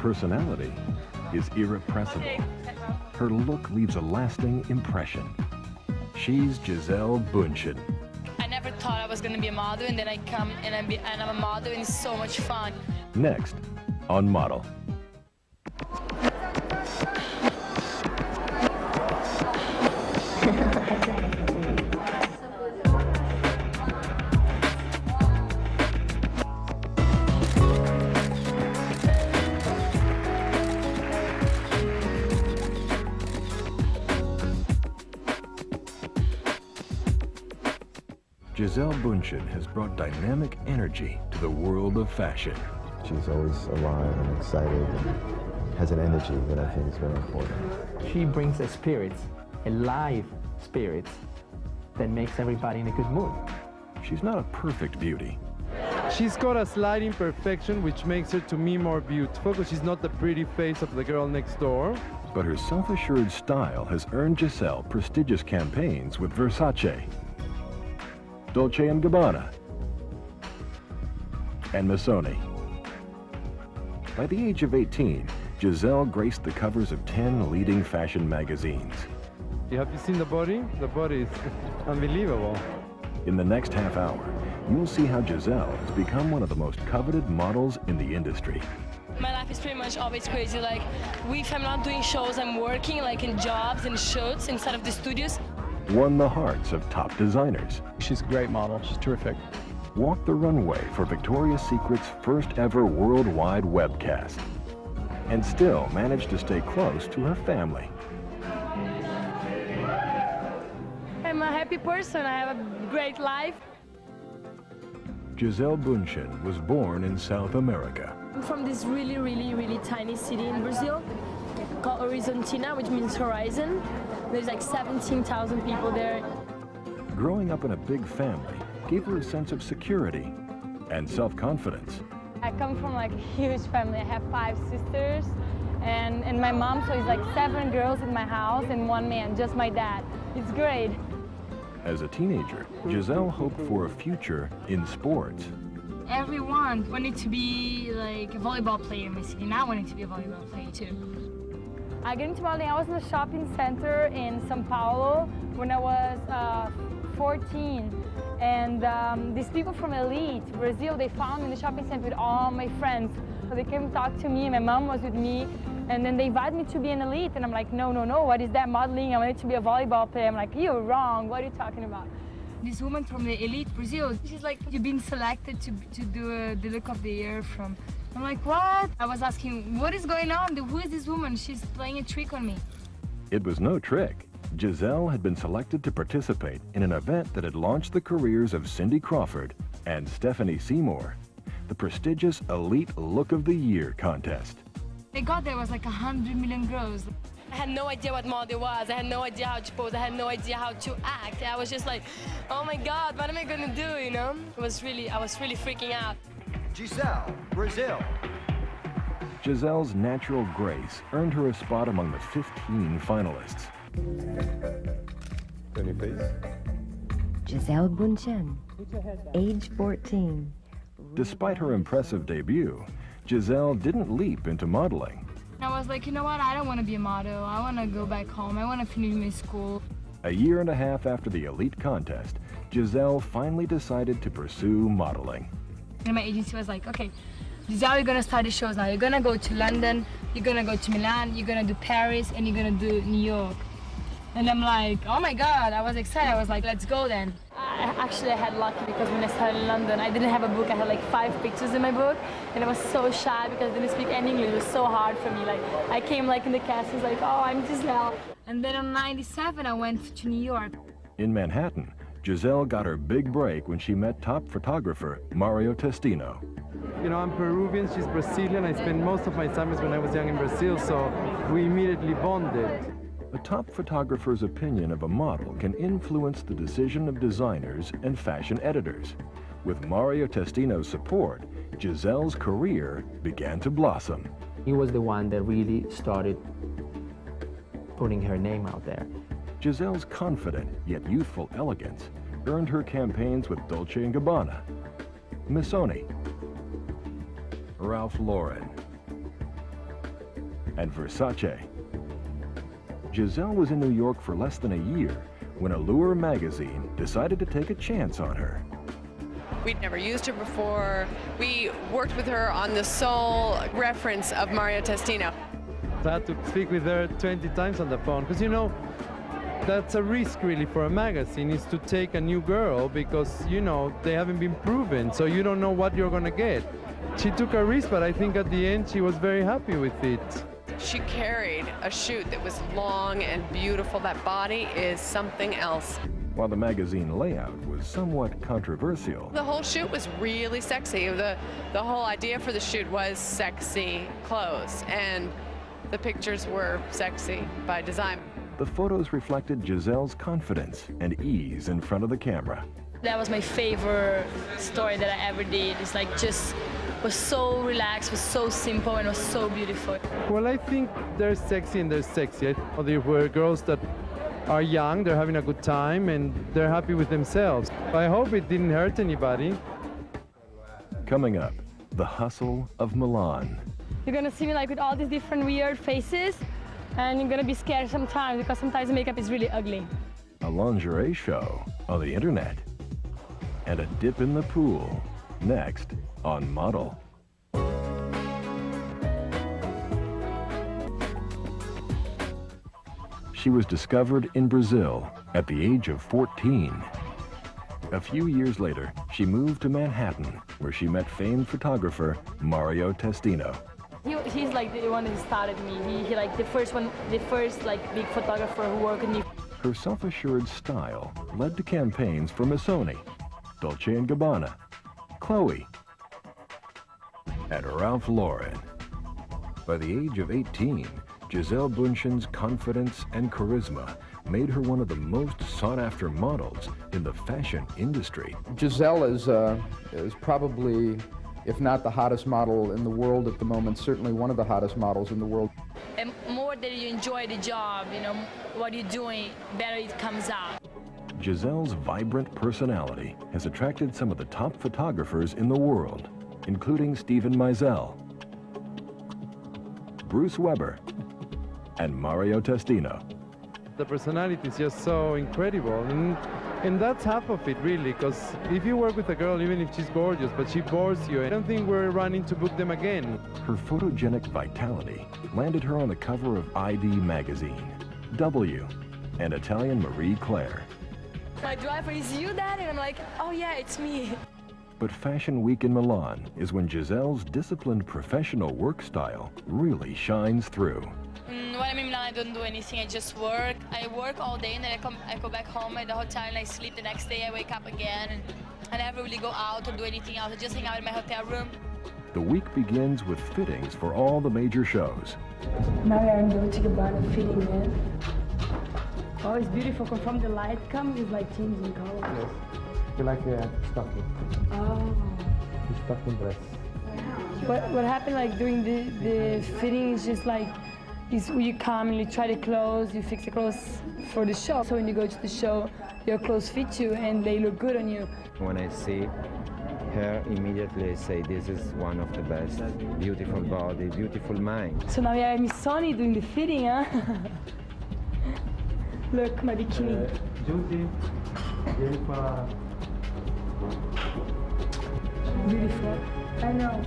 personality is irrepressible. Her look leaves a lasting impression. She's Gisele Bundchen. I never thought I was going to be a model, and then I come and I'm a model, and it's so much fun. Next on Model. Gisele Bundchen has brought dynamic energy to the world of fashion. She's always alive and excited and has an energy that I think is very important. She brings a spirit, a live spirit, that makes everybody in a good mood. She's not a perfect beauty. She's got a slight imperfection which makes her to me more beautiful, because she's not the pretty face of the girl next door. But her self-assured style has earned Gisele prestigious campaigns with Versace, Dolce & Gabbana, and Missoni. By the age of 18, Gisele graced the covers of 10 leading fashion magazines. Have you seen the body? The body is unbelievable. In the next half hour, you'll see how Gisele has become one of the most coveted models in the industry. My life is pretty much always crazy. Like, if I'm not doing shows, I'm working like in jobs and shoots inside of the studios. Won the hearts of top designers. She's a great model. She's terrific. Walked the runway for Victoria's Secret's first ever worldwide webcast. And still managed to stay close to her family. I'm a happy person. I have a great life. Gisele Bundchen was born in South America. I'm from this really tiny city in Brazil called Horizontina, which means horizon. There's like 17,000 people there. Growing up in a big family gave her a sense of security and self-confidence. I come from like a huge family. I have 5 sisters and my mom, so it's like 7 girls in my house and 1 man, just my dad. It's great. As a teenager, Gisele hoped for a future in sports. Everyone wanted to be like a volleyball player in my city, and I wanted to be a volleyball player too. I got into modeling. I was in a shopping center in São Paulo when I was 14. And these people from Elite, Brazil, they found me in the shopping center with all my friends. So they came to talk to me, and my mom was with me. And then they invited me to be an Elite. And I'm like, no, what is that modeling? I wanted to be a volleyball player. I'm like, you're wrong. What are you talking about? This woman from the Elite Brazil, she's like, you've been selected to do the look of the year from... I'm like, what? I was asking, what is going on? Who is this woman? She's playing a trick on me. It was no trick. Gisele had been selected to participate in an event that had launched the careers of Cindy Crawford and Stephanie Seymour, the prestigious Elite Look of the Year contest. I got there was like 100 million girls. I had no idea what model was. I had no idea how to pose. I had no idea how to act. I was just like, oh my God, what am I gonna do, you know? I was really freaking out. Gisele, Brazil. Gisele's natural grace earned her a spot among the 15 finalists. Turn your face. Gisele Bundchen, age 14. Despite her impressive debut, Gisele didn't leap into modeling. I was like, you know what, I don't want to be a model. I want to go back home. I want to finish my school. A year and a half after the Elite contest, Gisele finally decided to pursue modeling. And my agency was like, okay, Gisele, you're going to start the shows now. You're going to go to London, you're going to go to Milan, you're going to do Paris, and you're going to do New York. And I'm like, oh my God, I was excited. I was like, let's go then. I had lucky because when I started in London, I didn't have a book. I had like 5 pictures in my book, and I was so shy because I didn't speak any English. It was so hard for me. Like, I came like in the cast, was like, oh, I'm Gisele. And then in '97, I went to New York. In Manhattan, Gisele got her big break when she met top photographer Mario Testino. You know, I'm Peruvian, she's Brazilian. I spent most of my summers when I was young in Brazil, so we immediately bonded. A top photographer's opinion of a model can influence the decision of designers and fashion editors. With Mario Testino's support, Gisele's career began to blossom. He was the one that really started putting her name out there. Gisele's confident yet youthful elegance earned her campaigns with Dolce & Gabbana, Missoni, Ralph Lauren, and Versace. Gisele was in New York for less than a year when Allure magazine decided to take a chance on her. We'd never used her before. We worked with her on the sole reference of Mario Testino. I had to speak with her 20 times on the phone, because you know, that's a risk really for a magazine, is to take a new girl, because you know, they haven't been proven, so you don't know what you're gonna get. She took a risk, but I think at the end she was very happy with it. She carried a shoot that was long and beautiful. That body is something else. While the magazine layout was somewhat controversial, The whole shoot was really sexy. The whole idea for the shoot was sexy clothes, and the pictures were sexy by design. the photos reflected Gisele's confidence and ease in front of the camera. That was my favorite story that I ever did. It's like just was so relaxed, was so simple, and was so beautiful. Well, I think there's sexy and there's sexy. There were girls that are young, they're having a good time, and they're happy with themselves. I hope it didn't hurt anybody. Coming up, the hustle of Milan. You're gonna see me like with all these different weird faces, and you're gonna be scared sometimes because sometimes the makeup is really ugly. A lingerie show on the internet. And a dip in the pool. Next on Model. She was discovered in Brazil at the age of 14. A few years later, she moved to Manhattan, where she met famed photographer Mario Testino. He's like the one that started me. He like the first like big photographer who worked with me. Her self-assured style led to campaigns for Missoni, Dolce & Gabbana, Chloe, and Ralph Lauren. By the age of 18, Gisele Bundchen's confidence and charisma made her one of the most sought-after models in the fashion industry. Gisele is probably, if not the hottest model in the world at the moment, certainly one of the hottest models in the world. And more that you enjoy the job, you know, what you're doing, better it comes out. Gisele's vibrant personality has attracted some of the top photographers in the world, including Steven Meisel, Bruce Weber, and Mario Testino. The personality is just so incredible, and that's half of it really, because if you work with a girl, even if she's gorgeous, but she bores you, I don't think we're running to book them again. Her photogenic vitality landed her on the cover of ID magazine, W, and Italian Marie Claire. My driver, is you, Dad? And I'm like, oh yeah, it's me. But Fashion Week in Milan is when Gisele's disciplined professional work style really shines through. When I'm in Milan, I don't do anything. I just work. I work all day, and then I go back home at the hotel, and I sleep the next day. I wake up again, and I never really go out or do anything else. I just hang out in my hotel room. The week begins with fittings for all the major shows. Now we are in Dolce & Gabbana fitting in. Oh, it's beautiful. From the light comes, it's like changing colors. Yes. You like the stocking? Oh. The stocking dress. What happened like during the fitting is just like, you come and you try the clothes, you fix the clothes for the show. So when you go to the show, your clothes fit you and they look good on you. When I see her, immediately I say this is one of the best. Beautiful body, beautiful mind. So now we are Miss Sony doing the fitting, huh? Look, my bikini. Beautiful. I know.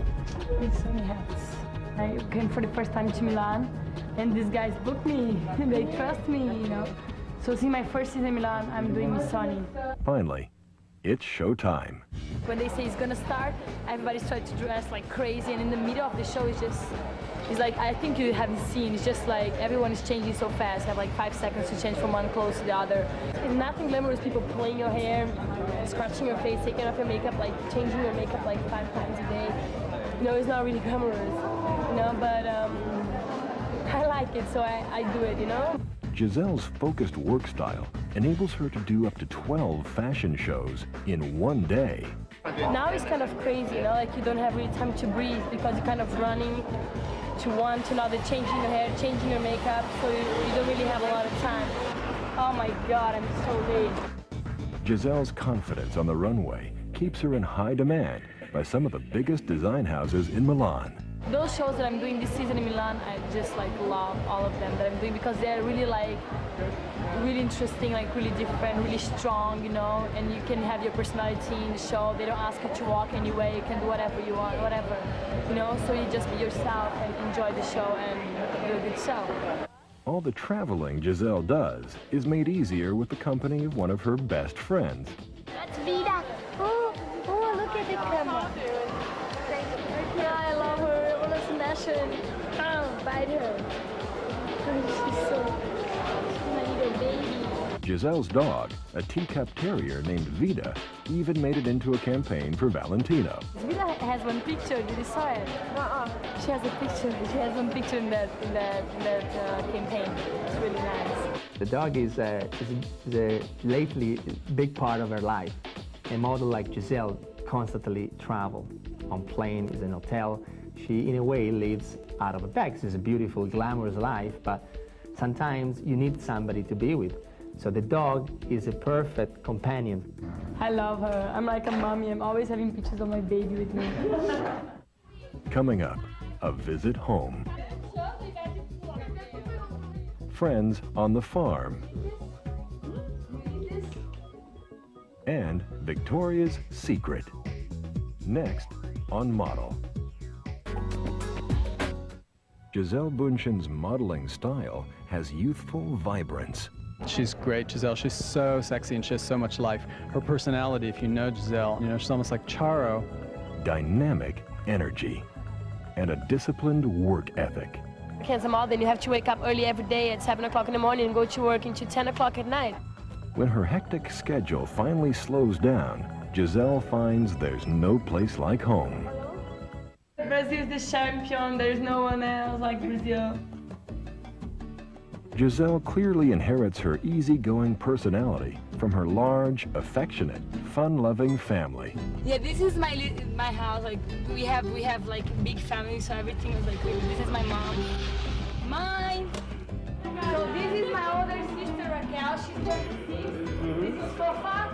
It's so many hats. I came for the first time to Milan, and these guys booked me. They trust me, you know. So see, my first season in Milan, I'm doing Miss Sony. Finally, it's showtime. When they say it's gonna start, everybody's trying to dress like crazy, and in the middle of the show, it's like, I think you haven't seen, it's just like everyone is changing so fast. You have like 5 seconds to change from one clothes to the other. It's nothing glamorous, people pulling your hair, scratching your face, taking off your makeup, like changing your makeup like 5 times a day. You know, it's not really glamorous, you know, but I like it, so I do it, you know? Gisele's focused work style enables her to do up to 12 fashion shows in one day. Now it's kind of crazy, you know, like you don't have really time to breathe because you're kind of running to one to another, changing your hair, changing your makeup, so you don't really have a lot of time. Oh my God, I'm so late. Gisele's confidence on the runway keeps her in high demand by some of the biggest design houses in Milan. Those shows that I'm doing this season in Milan, I just like love all of them that I'm doing because they're really like really interesting, like really different, really strong, you know, and you can have your personality in the show. They don't ask you to walk anyway, you can do whatever you want, whatever, you know, so you just be yourself and enjoy the show and do a good show. All the traveling Gisele does is made easier with the company of one of her best friends. That's Vida. Oh, look at the camera. Yeah, I love her. I want to smash her and bite her. She's my little baby. Gisele's dog, a teacup terrier named Vida, even made it into a campaign for Valentino. Vida has one picture. Did you saw it? She has a picture. She has one picture in that campaign. It's really nice. The dog is a lately big part of her life. A model like Gisele constantly travel on plane, is in a hotel. She, in a way, lives out of a bag. It's a beautiful, glamorous life, but sometimes you need somebody to be with. So the dog is a perfect companion. I love her. I'm like a mommy. I'm always having pictures of my baby with me. Coming up, a visit home. Friends on the farm. And Victoria's Secret. Next on Model. Gisele Bundchen's modeling style has youthful vibrance. She's great, Gisele. She's so sexy and she has so much life. Her personality, if you know Gisele, you know, she's almost like Charo. Dynamic energy and a disciplined work ethic. As a model, then you have to wake up early every day at 7 o'clock in the morning and go to work until 10 o'clock at night. When her hectic schedule finally slows down, Gisele finds there's no place like home. Brazil is the champion. There's no one else like Brazil. Gisele clearly inherits her easygoing personality from her large, affectionate, fun-loving family. Yeah, this is my house. Like we have like a big family, so everything is like this is my mom. Mine. So this is my older sister Raquel. She's 26. This is Fofa.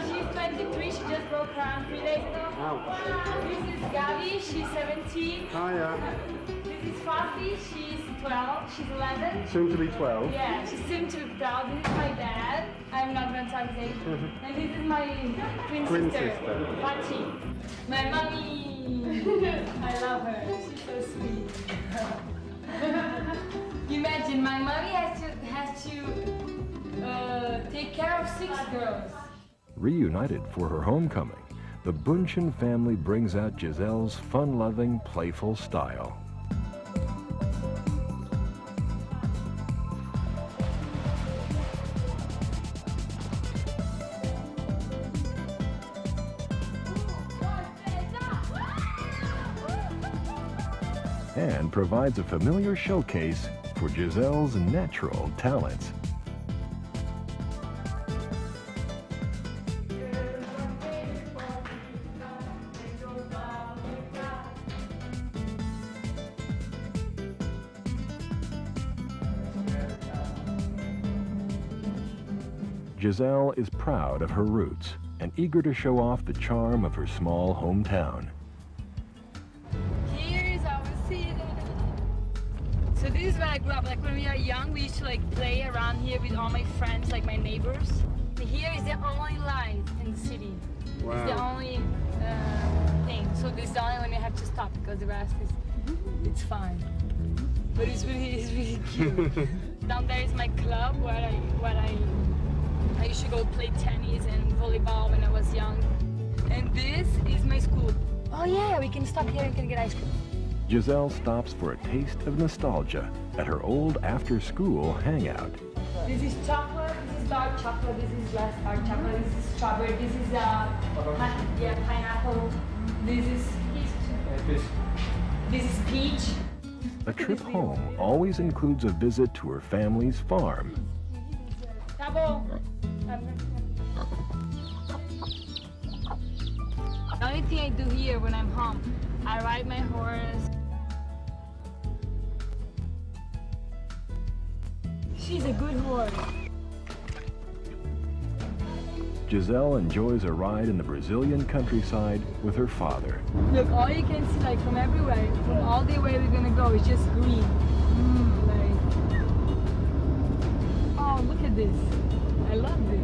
She's 23. She just broke her arm 3 days ago. This is Gabi. She's 17. Hiya. This is Fafi. She's 12. She's 11. Soon to be 12. Yeah, she's soon to be 12. This is my dad. I'm not going to tell his age. And this is my twin sister, Pachi. My mommy. I love her. She's so sweet. Imagine, my mommy has to take care of 6 girls. Reunited for her homecoming, the Bundchen family brings out Gisele's fun-loving, playful style. And provides a familiar showcase for Gisele's natural talents. Gisele is proud of her roots and eager to show off the charm of her small hometown. So this is where I grew up. Like when we were young, we used to like play around here with all my friends, like my neighbors. Here is the only light in the city. Wow. It's the only thing. So this is the only one you have to stop because the rest is it's fine. But it's really cute. Down there is my club where I used to go play tennis and volleyball when I was young. And this is my school. Oh yeah, we can stop here and can get ice cream. Gisele stops for a taste of nostalgia at her old after-school hangout. This is chocolate, this is dark chocolate, this is less dark chocolate, this is strawberry, this is pineapple, this is peach. A trip home always includes a visit to her family's farm. The only thing I do here when I'm home, I ride my horse. She's a good horse. Gisele enjoys a ride in the Brazilian countryside with her father. Look, all you can see, like, from everywhere, from all the way we're gonna go, is just green. Oh, look at this. I love this.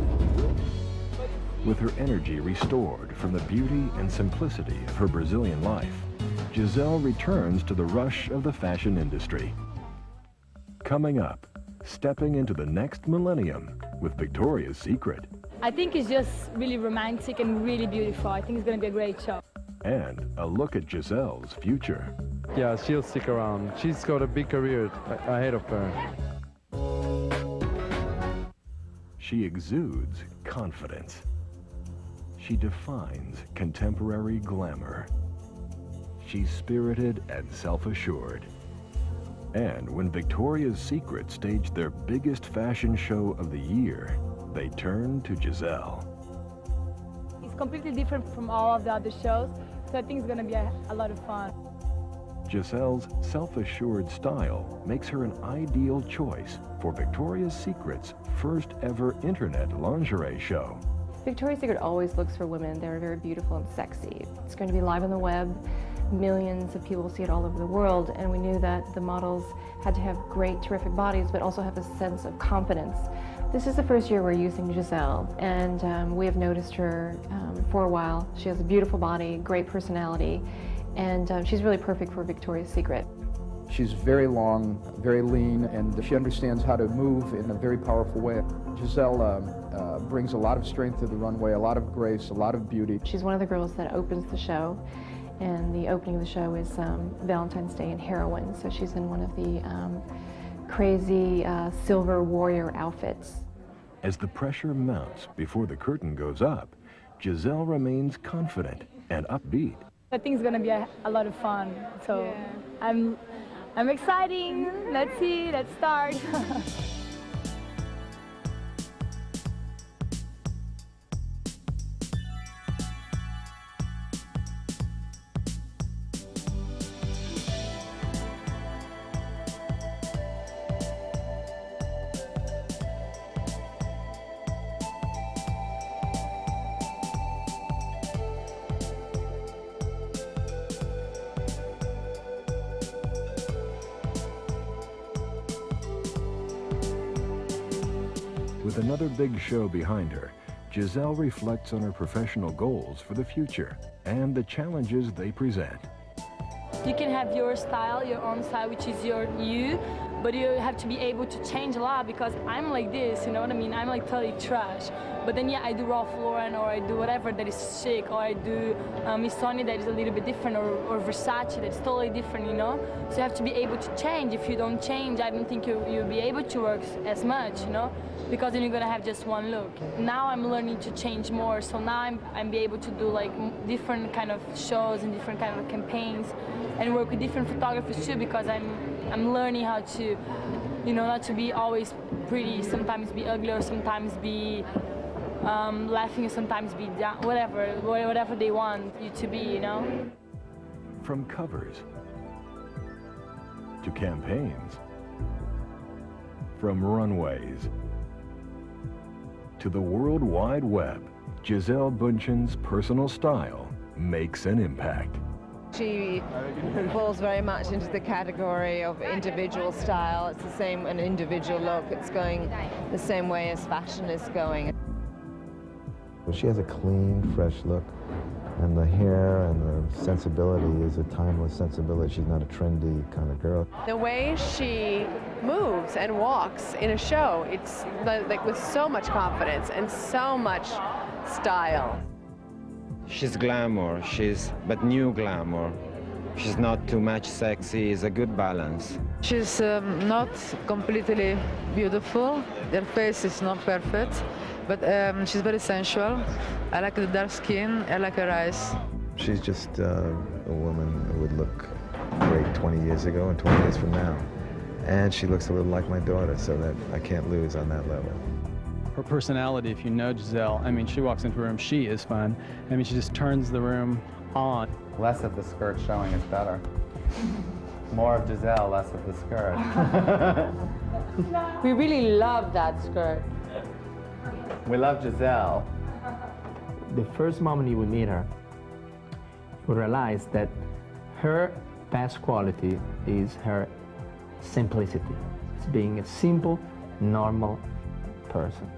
With her energy restored from the beauty and simplicity of her Brazilian life, Gisele returns to the rush of the fashion industry. Coming up, stepping into the next millennium with Victoria's Secret. I think it's just really romantic and really beautiful. I think it's going to be a great show. And a look at Gisele's future. Yeah, she'll stick around. She's got a big career ahead of her. She exudes confidence. She defines contemporary glamour. She's spirited and self-assured. And when Victoria's Secret staged their biggest fashion show of the year, they turned to Gisele. It's completely different from all of the other shows, so I think it's going to be a lot of fun. Gisele's self-assured style makes her an ideal choice for Victoria's Secret's first ever internet lingerie show. Victoria's Secret always looks for women that are very beautiful and sexy. It's going to be live on the web. Millions of people see it all over the world, and we knew that the models had to have great, terrific bodies, but also have a sense of confidence. This is the first year we're using Gisele, and we have noticed her for a while. She has a beautiful body, great personality, and she's really perfect for Victoria's Secret. She's very long, very lean, and she understands how to move in a very powerful way. Gisele brings a lot of strength to the runway, a lot of grace, a lot of beauty. She's one of the girls that opens the show, and the opening of the show is Valentine's Day in Heroine, so she's in one of the crazy silver warrior outfits. As the pressure mounts before the curtain goes up, Gisele remains confident and upbeat. I think it's going to be a lot of fun, so yeah. I'm excited. Let's see, let's start. With another big show behind her, Gisele reflects on her professional goals for the future and the challenges they present. You can have your style, your own style, which is you, but you have to be able to change a lot, because I'm like this, you know what I mean? I'm like totally trash. But then, yeah, I do Ralph Lauren, or I do whatever that is chic, or I do Missoni that is a little bit different, or Versace that's totally different, you know? So you have to be able to change. If you don't change, I don't think you'll be able to work as much, you know? Because then you're gonna have just one look. Now I'm learning to change more, so now I'm be able to do like different kind of shows and different kind of campaigns, and work with different photographers too, because I'm learning how to, you know, not to be always pretty, sometimes be ugly, or sometimes be laughing, or sometimes be down, whatever they want you to be, you know? From covers to campaigns, from runways to the World Wide Web, Gisele Bundchen's personal style makes an impact. She falls very much into the category of individual style. It's the same, an individual look. It's going the same way as fashion is going. Well, she has a clean, fresh look, and the hair and the sensibility is a timeless sensibility. She's not a trendy kind of girl. The way she moves and walks in a show, it's like with so much confidence and so much style. She's glamour, but new glamour. She's not too much sexy, it's a good balance. She's not completely beautiful. Her face is not perfect, but she's very sensual. I like the dark skin, I like her eyes. She's just a woman who would look great 20 years ago and 20 years from now. And she looks a little like my daughter, so that I can't lose on that level. Her personality, if you know Gisele, I mean, she walks into a room, she is fun. I mean, she just turns the room on. Less of the skirt showing is better. More of Gisele, less of the skirt. We really love that skirt. We love Gisele. the first moment you will meet her, you will realize that her best quality is her simplicity. It's being a simple, normal person.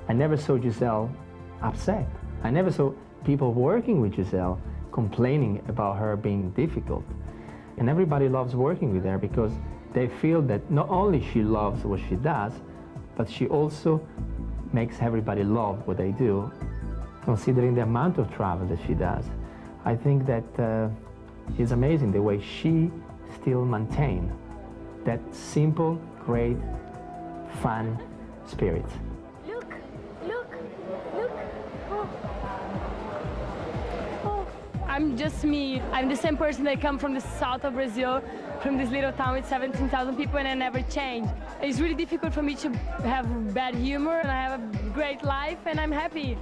I never saw Gisele upset. I never saw people working with Gisele complaining about her being difficult. And everybody loves working with her because they feel that not only she loves what she does, but she also makes everybody love what they do, considering the amount of travel that she does. I think that it's amazing the way she still maintains that simple, great, fun spirit. Look, look, look. Oh. Oh. I'm just me. I'm the same person that come from the south of Brazil, from this little town with 17,000 people, and I never change. It's really difficult for me to have bad humor, and I have a great life, and I'm happy.